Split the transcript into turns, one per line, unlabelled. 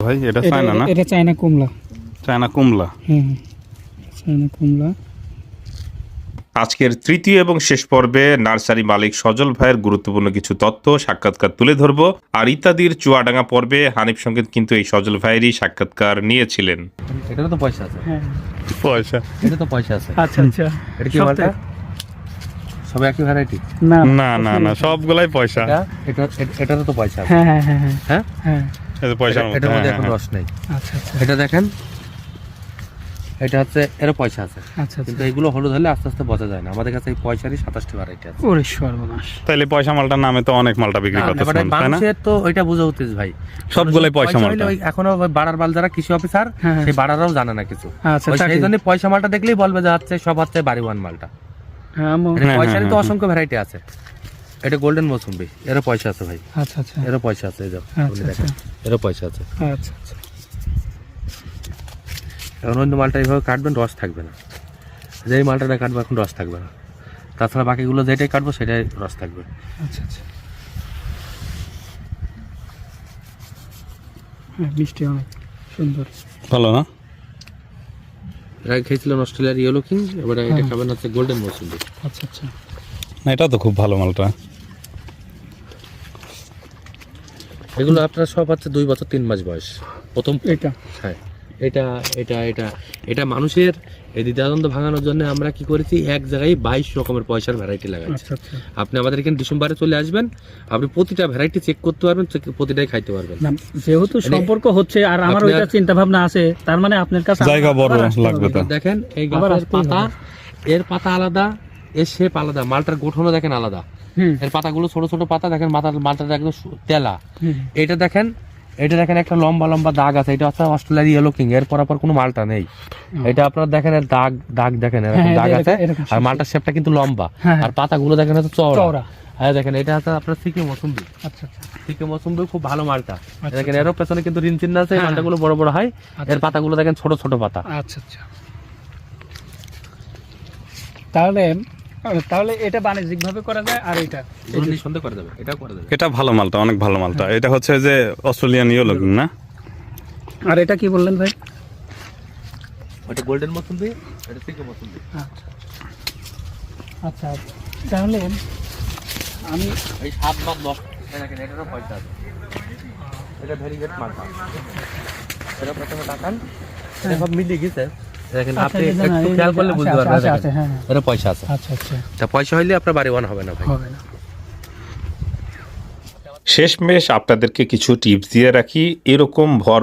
ভাই এটা চায়না না?
এটা চায়না কমলা।
চায়না কমলা।
হ্যাঁ, চায়না কমলা।
আজকের তৃতীয় এবং শেষ পর্বে নার্সারি মালিক সজল ভাইয়ের গুরুত্বপূর্ণ কিছু তথ্য সাক্ষাৎকার তুলে ধরবো। আর ইত্যাদির চুয়াডাঙ্গা পর্বে হানিফ সংকেত কিন্তু এই সজল ভাইয়েরই সাক্ষাৎকার নিয়েছিলেন।
এটারও তো পয়সা আছে।
হ্যাঁ,
পয়সা
এটা তো পয়সা আছে।
আচ্ছা আচ্ছা।
এটা কি মালটা? সব একই ভ্যারাইটি?
না
না না না, সবগুলাই পয়সা।
এটারও তো পয়সা আছে।
হ্যাঁ হ্যাঁ হ্যাঁ হ্যাঁ
হ্যাঁ
হ্যাঁ।
এটা পয়সা।
এটার মধ্যে এখন রস নেই।
আচ্ছা আচ্ছা
এটা দেখেন, এটা হচ্ছে এরও পয়সা আছে,
আচ্ছা
কিন্তু
আচ্ছা।
এগুলো হলুদ হলে আস্তে আস্তে বোঝা যায় না। আমাদের কাছে এই পয়সারই 27টি ভ্যারাইটি আছে।
ওরে সর্বনাশ।
তাইলে পয়সা মালটার নামে তো অনেক মালটা বিক্রি করতেছেন,
এবারে
তাই না?
মানুষের তো ওইটা বোঝা উচিত ভাই,
সবগুলাই পয়সা
হইলে
মালটা।
ওই এখনো ওই বাড়ার বাল যারা কৃষি অফিসার,
হ্যাঁ।
সেই বাড়ারাও জানে না কিছু।
আচ্ছা,
ওই
তা
সেই
ঠিক।
জন্য পয়সা মালটা দেখলেই বলবে যে হচ্ছে সব হচ্ছে বাড়িওয়ান মালটা।
হ্যাঁ
এটা
হ্যাঁ,
পয়সারই তো
হ্যাঁ,
অসংখ্য ভ্যারাইটি আছে। এটা গোল্ডেন মৌসুম্বি, এরও পয়সা আছে ভাই,
আচ্ছা আচ্ছা
এরও পয়সা আছে। এই যে আপনি
আচ্ছা
দেখেন, এরও পয়সা আছে।
আচ্ছা আচ্ছা।
এখন অন্য মালটা এইভাবে কাটবেন, রস থাকবে না। যেই মালটা কাটবো এখন রস থাকবে না, তাছাড়া বাকিগুলো যেটাই কাটবো সেটাই রস থাকবে।
আচ্ছা আচ্ছা। হ্যাঁ, মিষ্টি অনেক সুন্দর।
ভালো না?
এর আগে খেয়েছিলেন অস্ট্রেলিয়ার ইয়েলো কিং, এবার এটা খাবেন হচ্ছে গোল্ডেন মৌসুম্বি।
আচ্ছা আচ্ছা।
না, এটা তো খুব ভালো মালটা।
এগুলো আপনার সব হচ্ছে 2 বছর 3 মাস বয়স প্রথম।
এটা
হ্যাঁ, এটা এটা এটা এটা মানুষের এই দ্বিধাদ্বন্দ্ব ভাঙানোর জন্য আমরা কি করেছি, এক জায়গায় 22 রকমের পয়সার ভ্যারাইটি লাগাচ্ছি।
আচ্ছা আচ্ছা।
আপনি আমাদের এখানে ডিসেম্বরে চলে আসবেন, আপনি প্রতিটা ভ্যারাইটি চেক করতে পারবেন, প্রতিটাই খাইতে পারবেন।
না, যেহেতু সম্পর্ক হচ্ছে আর আমার
আপনার-
ওইটা চিন্তা ভাবনা আছে, তার মানে আপনার কাছে
জায়গা বড়
আবার আসতে
লাগবে
হবে।
তো।
দেখেন এই
আবার
গাছের
আসতেই
পাতা,
হবে।
এর পাতা আলাদা, এর শেপ আলাদা, মালটার গঠনও দেখেন আলাদা।
হুম
এর পাতাগুলো ছোট ছোট পাতা, দেখেন মালটাটা একদম তেলা।
হুম।
এটা দেখেন, এটা দেখেন একটা লম্বা লম্বা দাগ আছে, এটা হচ্ছে অস্ট্রেলিয়ার ইয়েলো কিং, এর পরাপর কোনো মালটা নেই। এটা আপনারা দেখেন এর দাগ দাগ দেখেন, এরকম
হ্যাঁ,
দাগ আছে।
এরকম
আর মালটার শেপটা কিন্তু লম্বা,
হ্যাঁ,
আর পাতাগুলো দেখেন হচ্ছে চওড়া।
চওড়া।
হ্যাঁ দেখেন, এটা হচ্ছে আপনার সিকিম মৌসুম্বি।
আচ্ছা আচ্ছা।
সিকিম মৌসুম্বি খুব ভালো মালটা।
আচ্ছা,
দেখেন এরও পেছনে কিন্তু ঋণ চিহ্ন আছে, এই
হ্যাঁ।
মালটাগুলো বড় বড় হয়।
আচ্ছা।
এর পাতাগুলো দেখেন ছোট ছোট পাতা।
আচ্ছা আচ্ছা। তাহলে তাহলে এটা বাণিজ্যিক ভাবে করা যায়, আর এটা
এগুলো নিঃসন্দেহে করে দেবে, এটাও করে দেবে।
এটা ভালো মালটা, অনেক ভালো মালটা। এটা হচ্ছে যে অস্ট্রেলিয়ান ইয়েলো কিং না?
আর এটা কি বললেন ভাই?
ওটা গোল্ডেন মৌসুম্বি, এটা সিকিম মৌসুম্বি।
আচ্ছা আচ্ছা। তাহলে আমি
এই 7 বা 10 দেখেন, এটারও পয়সা আছে। এটা ভেরি গুড মালটা। এটা প্রথমে তাকান, এটা সব মিলিয়ে গেছে। দেখেন
আচ্ছা,
আপনি
এটা না,
একটু
এই
খেয়াল
যে
করলে বুঝতে
আছে,
পারবেন।
আছে, আছে,
দেখেন
হ্যাঁ, হ্যাঁ।
এটা পয়সা আছে।
আচ্ছা আচ্ছা।
তা পয়সা হইলে আপনার বাড়ি ওয়ান হবে না ভাই।
হবে না।
শেষমেশ আপনাদেরকে কিছু টিপস দিয়ে রাখি। এরকম ভর